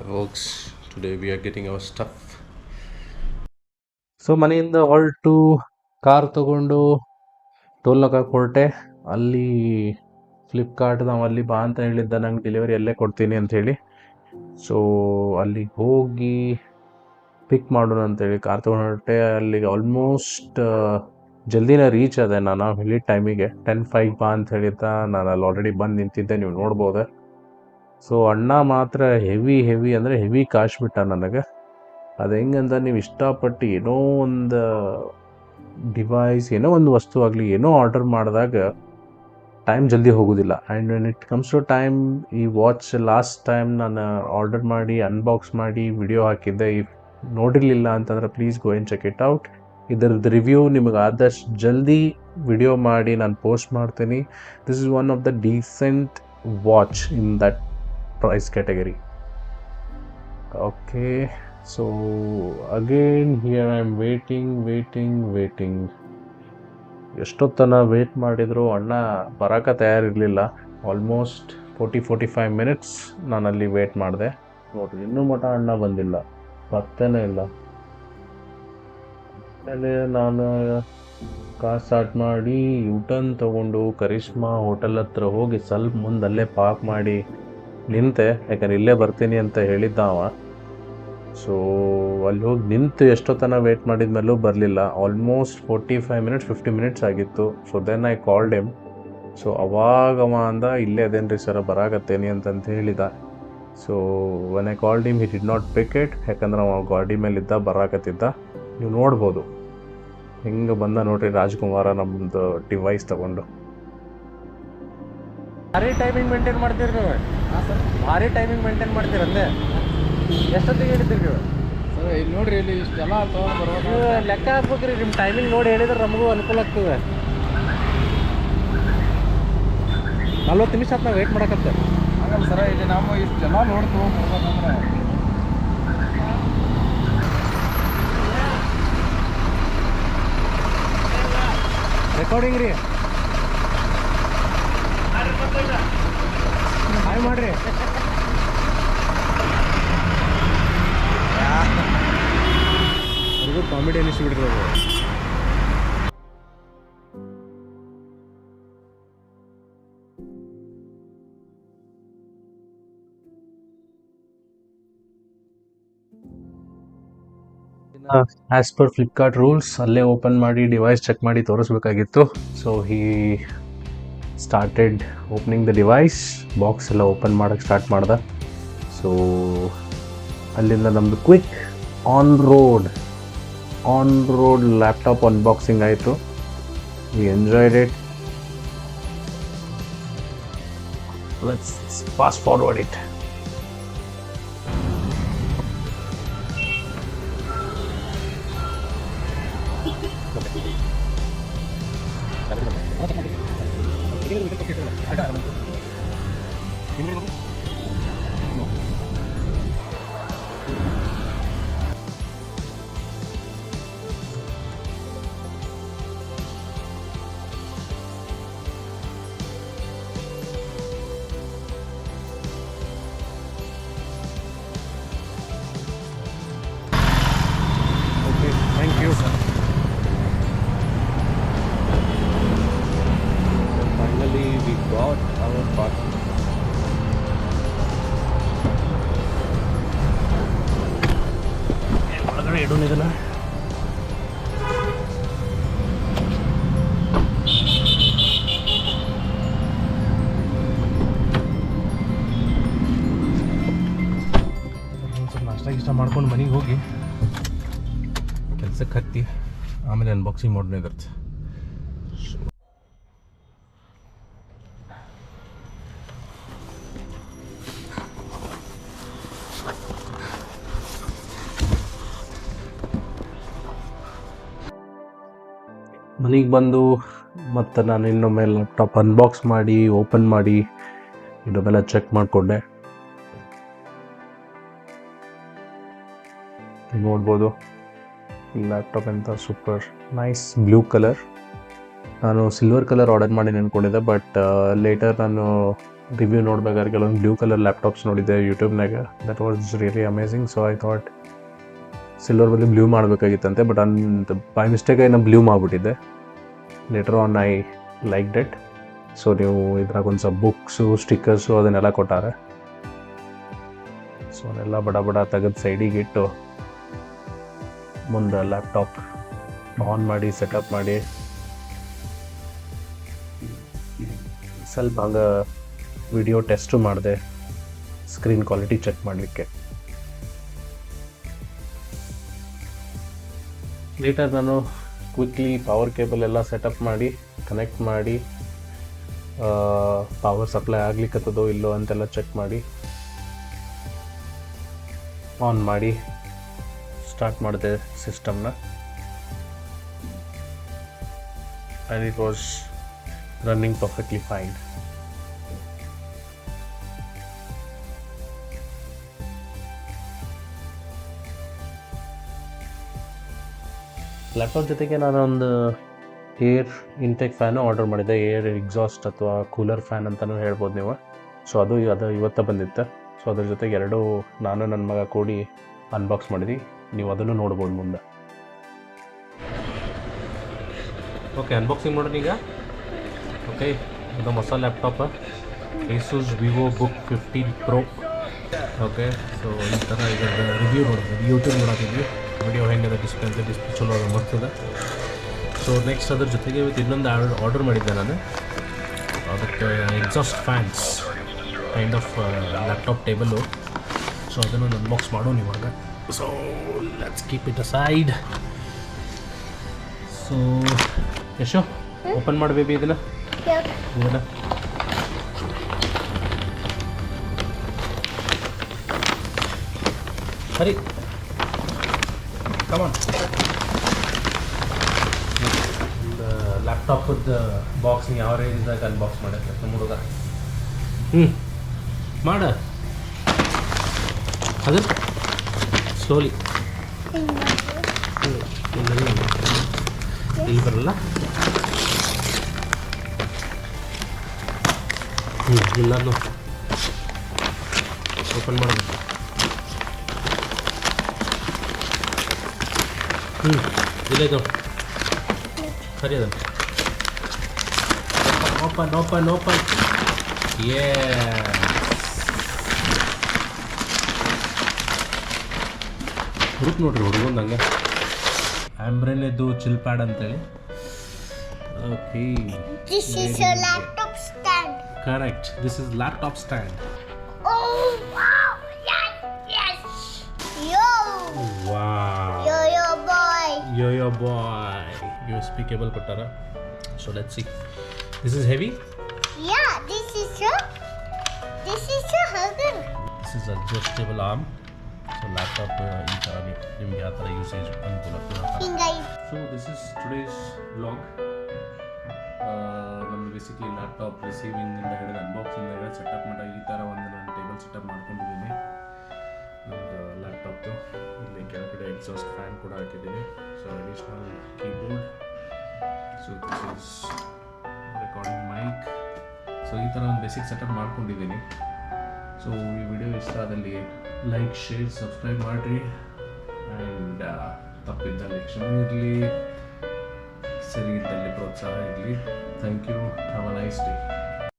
Folks, today we are getting our stuff. So ಮನೆಯಿಂದ ಹೊರಟು car ತಗೊಂಡು ಟೋಲ್ನಾಗಕ್ಕೆ ಹೊರಟೆ. ಅಲ್ಲಿ ಫ್ಲಿಪ್ಕಾರ್ಟ್ ನಾವು ಅಲ್ಲಿ ಬಾ ಅಂತ ಹೇಳಿದ್ದ, ನಂಗೆ ಡೆಲಿವರಿ ಅಲ್ಲೇ ಕೊಡ್ತೀನಿ ಅಂತ ಹೇಳಿ. ಸೊ ಅಲ್ಲಿಗೆ ಹೋಗಿ ಪಿಕ್ ಮಾಡೋಣ ಅಂತೇಳಿ ಕಾರ್ ತೊಗೊಂಡು ಹೊರಟೆ. ಅಲ್ಲಿಗೆ ಆಲ್ಮೋಸ್ಟ್ ಜಲ್ದಿನೇ ರೀಚ್ ಆದೆ. ನಾನು ಹೇಳಿದ ಟೈಮಿಗೆ 10:05 ಬಾ ಅಂತ ಹೇಳಿದ್ದ. ನಾನು ಅಲ್ಲಿ ಆಲ್ರೆಡಿ ಬಂದು ನಿಂತಿದ್ದೆ, ನೀವು ನೋಡ್ಬೋದು. ಸೊ ಅಣ್ಣ ಮಾತ್ರ ಹೆವಿ ಅಂದರೆ ಹೆವಿ ಕಾಶ್ ಬಿಟ್ಟ ನನಗೆ. ಅದು ಹೆಂಗಂತ, ನೀವು ಇಷ್ಟಪಟ್ಟು ಏನೋ ಒಂದು ಡಿವೈಸ್, ಏನೋ ಒಂದು ವಸ್ತು ಆಗಲಿ, ಏನೋ ಆರ್ಡರ್ ಮಾಡಿದಾಗ ಟೈಮ್ ಜಲ್ದಿ ಹೋಗೋದಿಲ್ಲ. And when it comes to time, ಈ ವಾಚ್ ಲಾಸ್ಟ್ ಟೈಮ್ ನಾನು ಆರ್ಡರ್ ಮಾಡಿ ಅನ್ಬಾಕ್ಸ್ ಮಾಡಿ ವಿಡಿಯೋ ಹಾಕಿದ್ದೆ. ಇಫ್ ನೋಡಿರಲಿಲ್ಲ ಅಂತಂದ್ರೆ please go and check it out. ಇದರದ್ದು ರಿವ್ಯೂ ನಿಮಗೆ ಆದಷ್ಟು ಜಲ್ದಿ ವಿಡಿಯೋ ಮಾಡಿ ನಾನು ಪೋಸ್ಟ್ ಮಾಡ್ತೀನಿ. This is one of the decent watch in that price category. Okay, so again here I am waiting. ಎಷ್ಟೊತ್ತನ ವೇಟ್ ಮಾಡಿದ್ರು ಅಣ್ಣ ಬರೋಕೆ ತಯಾರಿರಲಿಲ್ಲ. ಆಲ್ಮೋಸ್ಟ್ 45 ಮಿನಿಟ್ಸ್ ನಾನಲ್ಲಿ ವೇಟ್ ಮಾಡಿದೆ. ನೋಡಿರಿ, ಇನ್ನೂ ಮಟ ಅಣ್ಣ ಬಂದಿಲ್ಲ, ಪತ್ತೆನೇ ಇಲ್ಲ. ಆಮೇಲೆ ನಾನು ಕಾರ್ ಸ್ಟಾರ್ಟ್ ಮಾಡಿ ಯೂಟರ್ನ್ ತೊಗೊಂಡು ಕರಿಷ್ಮಾ ಹೋಟೆಲ್ ಹತ್ರ ಹೋಗಿ ಸ್ವಲ್ಪ ಮುಂದಲ್ಲೇ ಪಾರ್ಕ್ ಮಾಡಿ ನಿಂತೆ. ಯಾಕಂದ್ರೆ ಇಲ್ಲೇ ಬರ್ತೀನಿ ಅಂತ ಹೇಳಿದ್ದ ಅವ. ಸೊ ಅಲ್ಲಿ ಹೋಗಿ ನಿಂತು ಎಷ್ಟೊತ್ತನ ವೇಟ್ ಮಾಡಿದ ಮೇಲೂ ಬರಲಿಲ್ಲ. ಆಲ್ಮೋಸ್ಟ್ 45 ಮಿನಿಟ್ಸ್ 50 ಮಿನಿಟ್ಸ್ ಆಗಿತ್ತು. So then I called him. So ಅವಾಗವ ಅಂದ, ಇಲ್ಲೇ ಅದೇನ್ರಿ ಸರ ಬರಾಕತ್ತೇನಿ ಅಂತಂತ ಹೇಳಿದ. So when I called him, he did not pick it. ಯಾಕಂದ್ರೆ ಅವ ಗಾಡಿ ಮೇಲಿದ್ದ, ಬರಾಕತ್ತಿದ್ದ. ನೀವು ನೋಡ್ಬೋದು ಹಿಂಗೆ ಬಂದ ನೋಡ್ರಿ ರಾಜ್ಕುಮಾರ ನಮ್ಮದು ಡಿವೈಸ್ ತಗೊಂಡು. ಭಾರಿ ಟೈಮಿಂಗ್ ಮೇಂಟೈನ್ ಮಾಡ್ತೀರಿ ನೀವು. ಭಾರಿ ಟೈಮಿಂಗ್ ಮೇಂಟೈನ್ ಮಾಡ್ತೀರಿ ಅಂದೆ. ಎಷ್ಟೊತ್ತಿಗೆ ಹೇಳಿದ್ದೀರಿ ನೀವು? ಸರ್ ಇಲ್ಲಿ ನೋಡ್ರಿ, ಇಲ್ಲಿ ಇಷ್ಟೆಲ್ಲ ತೊಗೊಂಡು ಬರ್ಬೇಕು. ನೀವು ಲೆಕ್ಕ ಹಾಕ್ಬೇಕ್ರಿ, ನಿಮ್ಮ ಟೈಮಿಂಗ್ ನೋಡಿ ಹೇಳಿದ್ರೆ ನಮಗೂ ಅನುಕೂಲ ಆಗ್ತದೆ. 40 ನಿಮಿಷ ಆಯ್ತು ನಾವು ವೇಟ್ ಮಾಡಕತ್ತೆ. ಹಂಗಲ್ಲ ಸರ, ಇಲ್ಲಿ ನಾವು ಇಷ್ಟೆಲ್ಲ ನೋಡಿ ತೊಗೊಂಡ್ಬರ್ಬೇಕಂದ್ರೆ ರೆಕಾರ್ಡಿಂಗ್ ರೀ. ಹಾಯ್ ಮಾಡ್ರಿ. ಅವ್ರಿಗೂ ಕಾಮಿಡಿ ಅನ್ನಿಸ್ಬಿಡ್ರಿ ಅದು. ಆ್ಯಸ್ ಪರ್ ಫ್ಲಿಪ್ಕಾರ್ಟ್ ರೂಲ್ಸ್ ಅಲ್ಲೇ ಓಪನ್ ಮಾಡಿ ಡಿವೈಸ್ ಚೆಕ್ ಮಾಡಿ ತೋರಿಸ್ಬೇಕಾಗಿತ್ತು. So he started opening the device. Box ಎಲ್ಲ ಓಪನ್ ಮಾಡೋಕ್ಕೆ ಸ್ಟಾರ್ಟ್ ಮಾಡ್ದೆ. ಸೊ ಅಲ್ಲಿಂದ ನಮ್ಮದು quick on road laptop unboxing ಆಯಿತು. We enjoyed it. Let's fast forward it. Okay, thank you. Finally we got our parcel. ಒಳಗಡೆ ಇಡೋಣ ಇದನ್ನ. ನಾಷ್ಟ ಗಿಷ್ಟ ಮಾಡ್ಕೊಂಡು ಮನೆಗೆ ಹೋಗಿ ಕೆಲಸಕ್ಕೆ ಹತ್ತಿ ಆಮೇಲೆ ಅನ್ಬಾಕ್ಸಿಂಗ್ ಮಾಡೋಣ ಇರುತ್ತೆ. ಮನೆಗೆ ಬಂದು ಮತ್ತು ನಾನು ಇನ್ನೊಮ್ಮೆ ಲ್ಯಾಪ್ಟಾಪ್ ಅನ್ಬಾಕ್ಸ್ ಮಾಡಿ ಓಪನ್ ಮಾಡಿ ಇನ್ನೊಮ್ಮೆಲ್ಲ ಚೆಕ್ ಮಾಡಿಕೊಂಡೆ. ನೋಡ್ಬೋದು ಲ್ಯಾಪ್ಟಾಪ್ ಅಂತ ಸೂಪರ್ ನೈಸ್ ಬ್ಲೂ ಕಲರ್. ನಾನು ಸಿಲ್ವರ್ ಕಲರ್ ಆರ್ಡರ್ ಮಾಡಿ ಅಂದ್ಕೊಂಡಿದ್ದೆ, ಬಟ್ ಲೇಟರ್ ನಾನು ರಿವ್ಯೂ ನೋಡ್ಬೇಕಾದ್ರೆ ಕೆಲವೊಂದು ಬ್ಲೂ ಕಲರ್ ಲ್ಯಾಪ್ಟಾಪ್ಸ್ ನೋಡಿದ್ದೆ ಯೂಟ್ಯೂಬ್ನಾಗ. That was really amazing. So I thought silver ಬದಲು ಬ್ಲೂ ಮಾಡಬೇಕಾಗಿತ್ತಂತೆ, ಬಟ್ ಬೈ ಮಿಸ್ಟೇಕಾಗಿ ನಾನು ಬ್ಲೂ ಮಾಡಿಬಿಟ್ಟಿದ್ದೆ. Later on I liked it. So ನೀವು ಇದ್ರಾಗ ಒಂದು ಸ್ವಲ್ಪ ಬುಕ್ಸು, ಸ್ಟಿಕ್ಕರ್ಸು ಅದನ್ನೆಲ್ಲ ಕೊಟ್ಟಾರೆ. ಸೊ ಅವನ್ನೆಲ್ಲ ಬಡ ಬಡ ತೆಗೆದು ಸೈಡಿಗೆ ಇಟ್ಟು ಮುಂದೆ ಲ್ಯಾಪ್ಟಾಪ್ ಆನ್ ಮಾಡಿ ಸೆಟಪ್ ಮಾಡಿ ಸ್ವಲ್ಪ ಹಂಗೆ ವಿಡಿಯೋ ಟೆಸ್ಟು ಮಾಡಿದೆ ಸ್ಕ್ರೀನ್ ಕ್ವಾಲಿಟಿ ಚೆಕ್ ಮಾಡಲಿಕ್ಕೆ. ಲೇಟರ್ ನಾನು ಕ್ವಿಕ್ಲಿ ಪವರ್ ಕೇಬಲ್ ಎಲ್ಲ ಸೆಟಪ್ ಮಾಡಿ ಕನೆಕ್ಟ್ ಮಾಡಿ ಪವರ್ ಸಪ್ಲೈ ಆಗ್ಲಿಕ್ಕತ್ತದೋ ಇಲ್ಲೋ ಅಂತೆಲ್ಲ ಚೆಕ್ ಮಾಡಿ ಆನ್ ಮಾಡಿ ಸ್ಟಾರ್ಟ್ ಮಾಡಿದೆ ಸಿಸ್ಟಮ್ನ. And it was running perfectly fine. Laptop ಜೊತೆಗೆ ನಾನೊಂದು ಏರ್ ಇಂಟೆಕ್ ಫ್ಯಾನು ಆರ್ಡರ್ ಮಾಡಿದ್ದೆ. ಏರ್ ಎಕ್ಸಾಸ್ಟ್ ಅಥವಾ ಕೂಲರ್ ಫ್ಯಾನ್ ಅಂತಲೂ ಹೇಳ್ಬೋದು ನೀವು. ಸೊ ಅದು ಇವತ್ತು ಬಂದಿತ್ತು. ಸೊ ಅದ್ರ ಜೊತೆಗೆ ಎರಡೂ ನಾನು ನನ್ನ ಮಗ ಕೂಡಿ ಅನ್ಬಾಕ್ಸ್ ಮಾಡಿದ್ವಿ. ನೀವು ಅದನ್ನು ನೋಡ್ಬೋದು ಮುಂದೆ. ಓಕೆ, ಅನ್ಬಾಕ್ಸಿಂಗ್ ಮಾಡೋಣ ಈಗ. ಓಕೆ, ಇದು ಹೊಸ laptop Asus Vivobook 15 Pro. Okay, so ಈ ಥರ ಇದರ ರಿವ್ಯೂ ನೋಡಿದ್ವಿ, ಯೂಟ್ಯೂಬ್ ನೋಡೋದಿದ್ವಿ. ವಿಡಿಯೋ ಹೆಂಗಿದೆ ಡಿಸ್ಪ್ಲೇ ಚಲೋ ಬರ್ತದೆ. ಸೊ ನೆಕ್ಸ್ಟ್ ಅದ್ರ ಜೊತೆಗೆ ಇವತ್ತು ಇನ್ನೊಂದು ಆರ್ಡರ್ ಮಾಡಿದ್ದೆ ನಾನು. ಅದಕ್ಕೆ exhaust fans kind of laptop table. So ಅದನ್ನು ಅನ್ಬಾಕ್ಸ್ ಮಾಡೋಣ ಇವಾಗ. So let's keep it aside. So Yasho, open ಮಾಡಿ ಬೇಬಿ ಇದನ್ನು. ಸರಿ, ಕಮಾನ್. ಲ್ಯಾಪ್ಟಾಪದ ಬಾಕ್ಸ್ನ ಯಾವ ರೇಂಜ್ದಾಗ ಅನ್ಬಾಕ್ಸ್ ಮಾಡಕ್ಕೆ ನಮ್ಮ ಹುಡುಗ. ಮಾಡ ಅದು ಸ್ಲೋಲಿ. ಇಲ್ಲಿ ಬರಲ್ಲ. ಎಲ್ಲನೂ ಓಪನ್ ಮಾಡಬೇಕು. ಇಲ್ಲೈದು ಸರಿ ಅದನ್ನು ಓಪನ್ ಓಪನ್ ಓಪನ್. ಹುಡುಕ್ ನೋಡ್ರಿ ಹುಡುಗಂದು ಹಂಗೆ ಆಂಬ್ರೆನ್ದು ಚಿಲ್ ಪ್ಯಾಡ್ ಅಂತೇಳಿ. Okay, This is a laptop stand. correct, this is laptop stand. Oh wow! Yes, yes. Yo, Wow, yo boy. yo boy. USB cable ಕೊಟ್ಟಾರ. So let's see. This is heavy. Yeah, this is a hugger. This is adjustable arm. So laptop ಈ ಥರ ನಿಮ್ಗೆ ಯಾವ ಥರ usage ಅನುಕೂಲ ಕೂಡ. Hingai. So this is today's vlog. ನಮ್ಮದು basically laptop ರಿಸೀವಿಂಗಿಂದ ಹಿಡಿದು ಅನ್ಬಾಕ್ಸಿಂಗ್ ಸೆಟಪ್ ಮಾಡೋ ಈ ಥರ ಒಂದು ನಾನು ಟೇಬಲ್ ಸೆಟಪ್ ಮಾಡ್ಕೊಂಡಿದ್ದೀನಿ. ನಮ್ಮದು ಲ್ಯಾಪ್ಟಾಪ್ದು ಇಲ್ಲಿ ಕೆಳಗಡೆ ಎಕ್ಸಾಸ್ಟ್ ಫ್ಯಾನ್ ಕೂಡ ಹಾಕಿದ್ದೀನಿ. So additional keyboard. So this is recording mic. So ಈ ಥರ ಒಂದು ಬೇಸಿಕ್ ಸೆಟಪ್ ಮಾಡ್ಕೊಂಡಿದ್ದೀನಿ. ಸೊ ಈ ವಿಡಿಯೋ ಇಷ್ಟ ಆದಲ್ಲಿ ಲೈಕ್, ಶೇರ್, ಸಬ್ಸ್ಕ್ರೈಬ್ ಮಾಡಿರಿ. ಆ್ಯಂಡ್ ತಪ್ಪಿದ್ದಲ್ಲಿ ಕ್ಷಮೆ ಇರಲಿ, ಸರಿ ಇದ್ದಲ್ಲಿ ಪ್ರೋತ್ಸಾಹ ಇರಲಿ. Thank you. Have a nice day.